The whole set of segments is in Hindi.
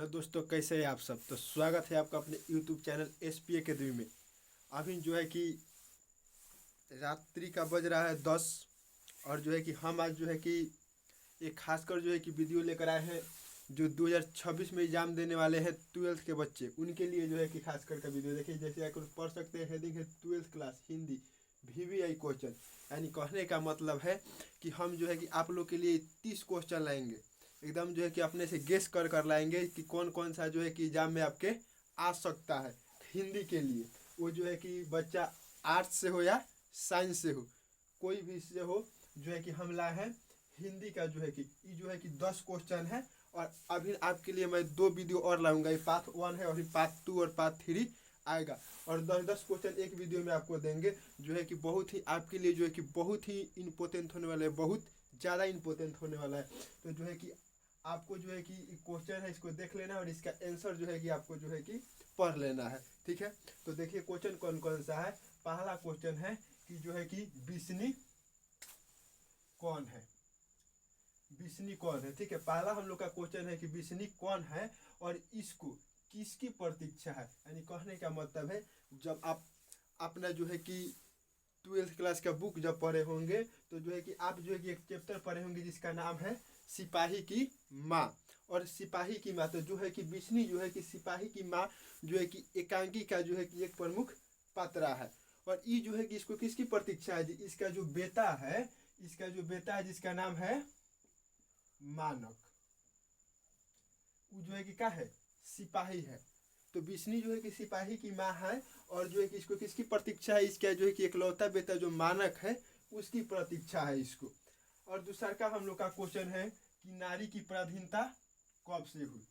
हेलो दोस्तों, कैसे हैं आप सब। तो स्वागत है आपका अपने यूट्यूब चैनल SPA अकेडमी में। अभी जो है कि रात्रि का बज रहा है 10। और जो है कि हम आज जो है कि एक खासकर जो है कि वीडियो लेकर आए हैं जो 2026 में एग्जाम देने वाले हैं 12th के बच्चे, उनके लिए जो है कि खासकर का वीडियो देखिए। जैसे आप पढ़ सकते हैं, हेडिंग है 12th class Hindi VVI question. यानी कहने का मतलब है कि हम जो है कि आप लोग के लिए 30 क्वेश्चन लाएंगे, एकदम जो है कि अपने से गेस कर लाएंगे कि कौन कौन सा जो है कि एग्जाम में आपके आ सकता है हिंदी के लिए। वो जो है कि बच्चा आर्ट्स से हो या साइंस से हो, कोई भी से हो, जो है कि हम लाए हैं हिंदी का जो है कि ये जो है कि 10 क्वेश्चन है। और अभी आपके लिए मैं 2 वीडियो और लाऊंगा, ये पार्ट 1 है और पार्ट 2 और पार्ट 3 आएगा। और 10 क्वेश्चन एक वीडियो में आपको देंगे, जो है कि बहुत ही आपके लिए जो है कि बहुत ही इम्पोर्टेंट होने वाला है, बहुत ज़्यादा इम्पोर्टेंट होने वाला है। तो जो है कि आपको जो है कि क्वेश्चन है इसको देख लेना और इसका आंसर जो है कि आपको जो है कि पढ़ लेना है, ठीक है। तो देखिए क्वेश्चन कौन कौन सा है। पहला क्वेश्चन है कि जो है कि बिस्नी कौन है, बिस्नी कौन है, ठीक है। पहला हम लोग का क्वेश्चन है कि बिस्नी कौन है और इसको किसकी प्रतीक्षा है। यानी कहने का मतलब है, जब आप अपना जो है कि 12th क्लास का बुक जब पढ़े होंगे तो जो है कि आप जो है कि एक चैप्टर पढ़े होंगे जिसका नाम है सिपाही की माँ। और सिपाही की माँ तो जो है कि बिस्नी जो है कि सिपाही की माँ जो है कि एकांकी का जो है कि एक प्रमुख पात्रा है। और ये जो है कि इसको किसकी प्रतीक्षा है, इसका जो बेटा है, इसका जो बेटा है जिसका नाम है मानक, वो जो है कि क्या है, सिपाही है। तो बिस्नी जो है कि सिपाही की माँ है और जो है कि इसको किसकी प्रतीक्षा है, इसका जो है कि इकलौता बेटा जो मानक है उसकी प्रतीक्षा है इसको। और दूसरा का हम लोग का क्वेश्चन है कि नारी की पराधीनता कब से हुई।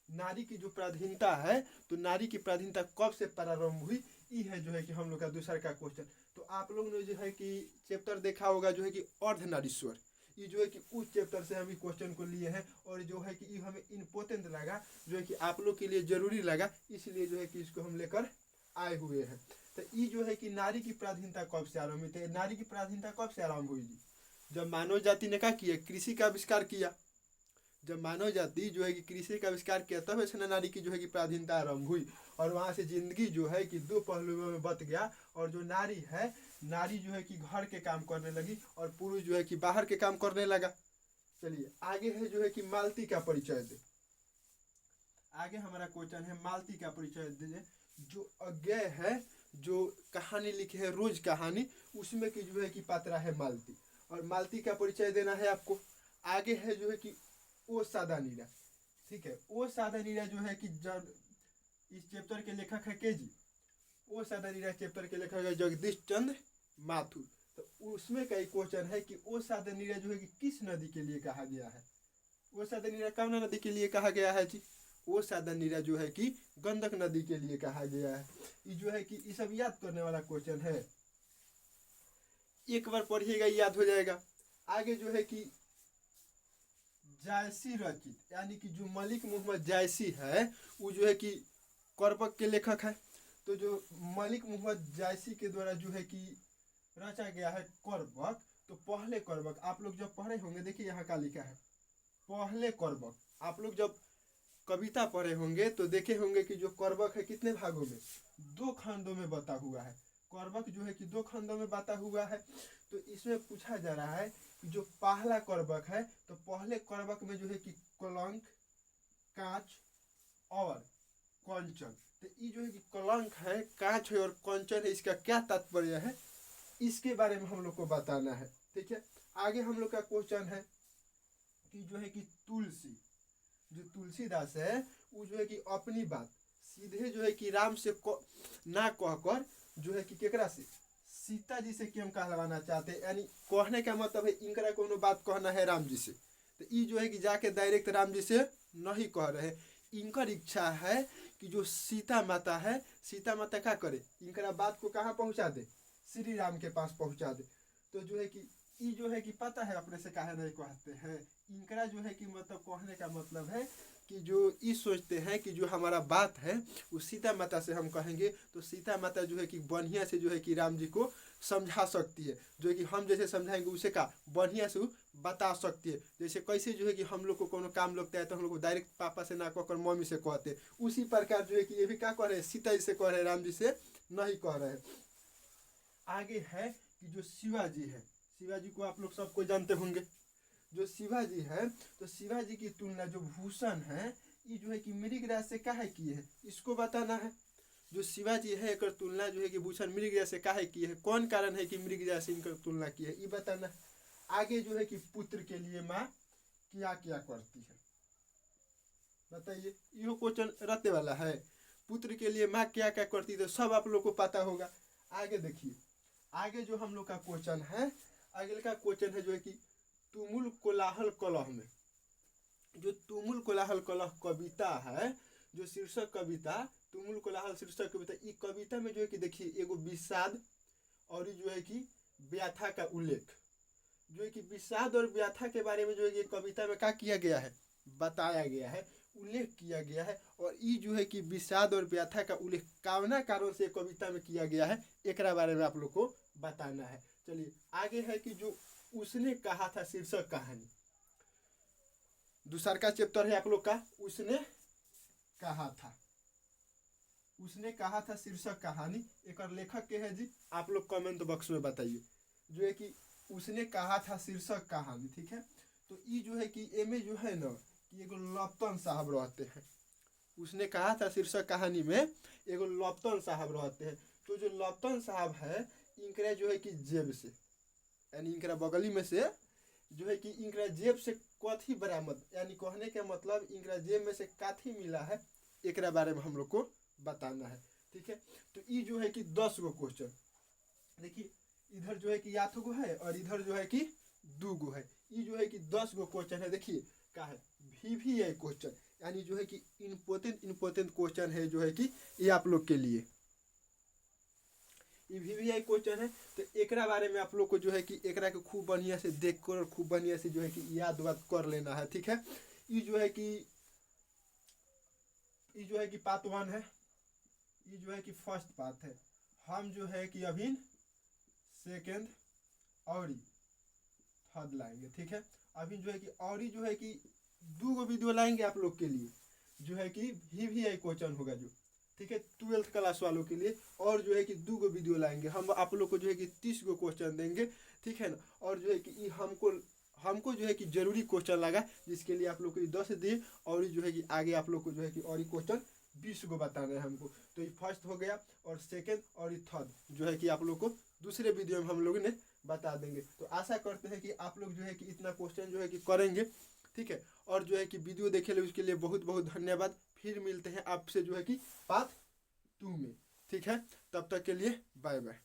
नारी की जो पराधीनता है, तो नारी की पराधीनता कब से प्रारंभ हुई, ये है जो है कि हम लोग का दूसरा का क्वेश्चन। तो आप लोग ने जो है कि चैप्टर देखा होगा जो है कि अर्धनारीश्वर, ये जो है कि उस चैप्टर से हम इस क्वेश्चन को लिए हैं। और जो है कि ये हमें इम्पोर्टेंट लगा, जो है कि आप लोग के लिए जरूरी लगा, इसलिए जो है कि इसको हम लेकर आए हुए हैं। तो ये जो है कि नारी की पराधीनता कब से आरंभ हुई थी, नारी की पराधीनता कब से आरंभ हुई थी, जब मानव जाति ने क्या किया, कृषि का आविष्कार किया। जब मानव जाति जो है कि कृषि का आविष्कार किया तब ऐसे नारी की जो है कि पराधीनता आरंभ हुई। और वहाँ से जिंदगी जो है कि दो पहलुओं में बट गया। और जो नारी है, नारी जो है कि घर के काम करने लगी और पुरुष जो है कि बाहर के काम करने लगा। चलिए आगे है जो है कि मालती का परिचय दे। आगे हमारा क्वेश्चन है मालती का परिचय दे। जो अज्ञेय है, जो कहानी लिखे है रोज कहानी, उसमें की जो है कि पात्रा है मालती। और मालती का परिचय देना है आपको। आगे है जो है कि ओ सादा नीरा, ठीक है। ओ सादा नीरा जो है कि जब इस चैप्टर के लेखक है के जी, ओ सादा नीरा चैप्टर के लेखक है जगदीश चंद्र माथुर। तो उसमें का एक क्वेश्चन है कि ओ सादा नीरा जो है कि किस नदी के लिए कहा गया है। ओ सादा नीरा कौन नदी के लिए कहा गया है जी, ओ सादा नीरा जो है कि गंडक नदी के लिए कहा गया है। ये जो है कि ये सब याद करने वाला क्वेश्चन है, एक बार पढ़िएगा याद हो जाएगा। आगे जो है कि जायसी रचित, यानी कि जो मलिक मोहम्मद जायसी है वो जो है कि करबक के लेखक है। तो जो मलिक मोहम्मद जायसी के द्वारा जो है कि रचा गया है करबक, तो पहले करबक आप लोग जब पढ़े होंगे, देखिए यहाँ का लिखा है पहले करबक। आप लोग जब कविता पढ़े होंगे तो देखे होंगे कि जो करबक है कितने भागों में, 2 खंडों में बता हुआ है। करबक जो है कि 2 खंडों में बता हुआ है। तो इसमें पूछा जा रहा है कि जो पहला करबक है, तो पहले करबक में जो है कि कलंक, कांच और कंचन। तो ये जो है कि कलंक है, कांच है और कंचन है, इसका क्या तात्पर्य है, इसके बारे में हम लोग को बताना है, ठीक है। आगे हम लोग का क्वेश्चन है कि जो है कि तुलसी, जो तुलसीदास है वो जो है कि अपनी बात सीधे जो है कि राम से ना कहकर जो है कि केकरा से, सीता जी से क्यों कहलवाना चाहते हैं। यानी कहने का मतलब है इनकरा कोनो बात कहना है राम जी से, तो ये जो है कि जाके डायरेक्ट राम जी से नहीं कह रहे। इनकर इच्छा है कि जो सीता माता है, सीता माता क्या करे, इनकरा बात को कहाँ पहुँचा दे, श्री राम के पास पहुँचा दे। तो जो है कि ये जो है कि पता है अपने से काहे नहीं कहते हैं। इनकरा जो है कि मतलब कहने का मतलब है कि जो ये सोचते हैं कि जो हमारा बात है वो सीता माता से हम कहेंगे तो सीता माता जो है कि बढ़िया से जो है कि राम जी को समझा सकती है, जो है कि हम जैसे समझाएंगे उसे का बढ़िया से बता सकती है। जैसे कैसे जो है कि हम लोग को कोनो काम लगता है तो हम लोग को डायरेक्ट पापा से ना कहकर मम्मी से कहते हैं, उसी प्रकार जो है कि ये भी क्या कह रहे हैं, सीता जी से कह रहे हैं, राम जी से नहीं कह रहे हैं। आगे है कि जो शिवाजी है, शिवाजी को आप लोग सबको जानते होंगे। जो शिवाजी है तो शिवाजी की तुलना जो भूषण है ये जो है कि मृगराज से काहे की है, इसको बताना है। जो शिवाजी है एक तुलना जो है कि भूषण मृगराज से काहे की है, कौन कारण है कि मृगराज से इनकर तुलना की है, ये बताना है। आगे जो है कि पुत्र के लिए माँ क्या क्या करती है, बताइए, ये क्वेश्चन रहते वाला है। पुत्र के लिए माँ क्या क्या करती है तो सब आप लोग को पता होगा। आगे देखिए, आगे जो हम लोग का क्वेश्चन है, आगे का क्वेश्चन है जो है कि तुमुल कोलाहल कलह में, जो तुमुल कोलाहल कलह कविता है, जो शीर्षक कविता तुमुल कोलाहल शीर्षक कविता, ये कविता में जो है कि देखिए एगो विषाद और जो है कि व्याथा का उल्लेख, जो है कि विषाद और व्याथा के बारे में जो है कि कविता में क्या किया गया है, बताया गया है, उल्लेख किया गया है। और ये जो है कि विषाद और व्याथा का उल्लेख कावना कारण से कविता में किया गया है, एक बारे में आप लोग को बताना है। चलिए आगे है कि जो उसने कहा था शीर्षक कहानी, दूसरा का चैप्टर है आप लोग का उसने कहा था, उसने कहा था शीर्षक कहानी, एक लेखक के है जी, आप लोग कमेंट बॉक्स में बताइए। जो है कि उसने कहा था शीर्षक कहानी, ठीक है। तो ये जो है कि एमे जो है ना कि एगो लप्तन साहब रहते हैं, उसने कहा था शीर्षक कहानी में एगो लप्तन साहब रहते हैं। तो जो लप्तन साहब है इनकरा जो है कि जेब से, यानी इनकरा बगली में से जो है कि इनकरा जेब से कथी बरामद, यानी कहने के मतलब इनकरा जेब में से काथी मिला है, एक बारे में हम लोग को बताना है, ठीक है। तो ये जो है कि 10 गो क्वेश्चन, देखिए इधर जो है कि 8 गो है और इधर जो है कि 2 गो है, ये जो है कि 10 गो क्वेश्चन है। देखिए क्या है, VVI क्वेश्चन, यानी जो है कि इम्पोर्टेंट क्वेश्चन है जो है कि ये आप लोग के लिए ये VVI क्वेश्चन है। तो एक बारे में आप लोग को जो है कि एक के खूब बढ़िया से देख कर खूब बढ़िया से जो है कि याद वाद कर लेना है, ठीक है। ये जो है कि पार्ट 1 है, ये जो है कि फर्स्ट पार्ट है। हम जो है कि अभी सेकेंड और थर्ड लाएंगे, ठीक है। अभी जो है कि और जो है कि 2 गो वीडियो लाएंगे आप लोग के लिए, जो है कि VVI क्वेश्चन होगा जो, ठीक है, 12th क्लास वालों के लिए। और जो है कि 2 गो वीडियो लाएंगे हम आप लोग को जो है कि 30 गो क्वेश्चन देंगे, ठीक है ना। और जो है कि हमको जो है कि जरूरी क्वेश्चन लगा, जिसके लिए आप लोग को 10 दिए, और जो है कि आगे आप लोग को जो है कि और क्वेश्चन 20 गो बताना है हमको। तो ये फर्स्ट हो गया, और सेकेंड और थर्ड जो है कि आप लोग को दूसरे वीडियो में हम लोग ने बता देंगे। तो आशा करते हैं कि आप लोग जो है कि इतना क्वेश्चन जो है कि करेंगे, ठीक है। और जो है कि वीडियो देखे उसके लिए बहुत बहुत धन्यवाद। फिर मिलते हैं आपसे जो है कि पार्ट 2 में, ठीक है। तब तक के लिए बाय बाय।